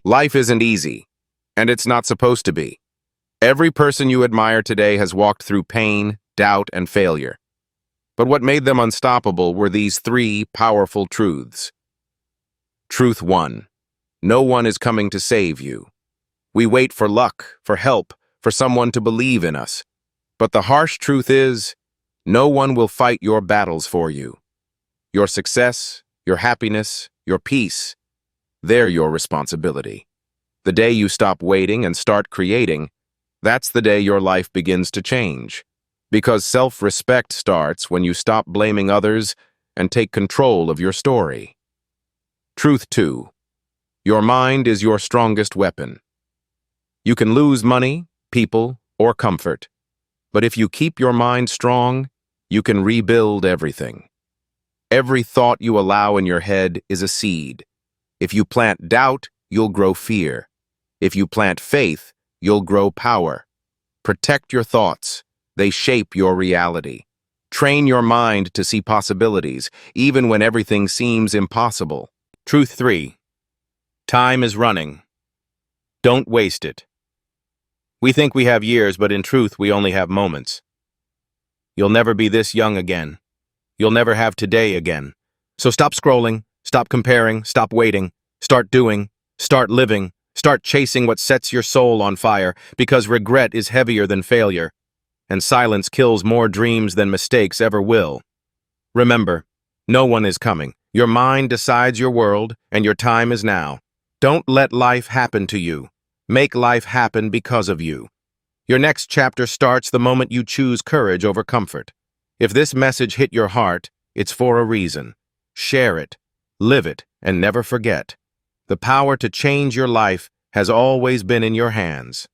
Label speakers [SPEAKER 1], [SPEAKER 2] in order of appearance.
[SPEAKER 1] Life isn't easy, and it's not supposed to be. Every person you admire today has walked through pain, doubt, and failure. But what made them unstoppable were these three powerful truths. Truth 1. No one is coming to save you. We wait for luck, for help, for someone to believe in us. But the harsh truth is, no one will fight your battles for you. Your success, your happiness, your peace, they're your responsibility. The day you stop waiting and start creating, that's the day your life begins to change. Because self-respect starts when you stop blaming others and take control of your story. Truth 2. Your mind is your strongest weapon. You can lose money, people, or comfort. But if you keep your mind strong, you can rebuild everything. Every thought you allow in your head is a seed. If you plant doubt, you'll grow fear. If you plant faith, you'll grow power. Protect your thoughts. They shape your reality. Train your mind to see possibilities, even when everything seems impossible. Truth 3. Time is running. Don't waste it. We think we have years, but in truth, we only have moments. You'll never be this young again. You'll never have today again. So stop scrolling, stop comparing, stop waiting, start doing, start living, start chasing what sets your soul on fire, because regret is heavier than failure, and silence kills more dreams than mistakes ever will. Remember, no one is coming. Your mind decides your world, and your time is now. Don't let life happen to you. Make life happen because of you. Your next chapter starts the moment you choose courage over comfort. If this message hit your heart, it's for a reason. Share it, live it, and never forget. The power to change your life has always been in your hands.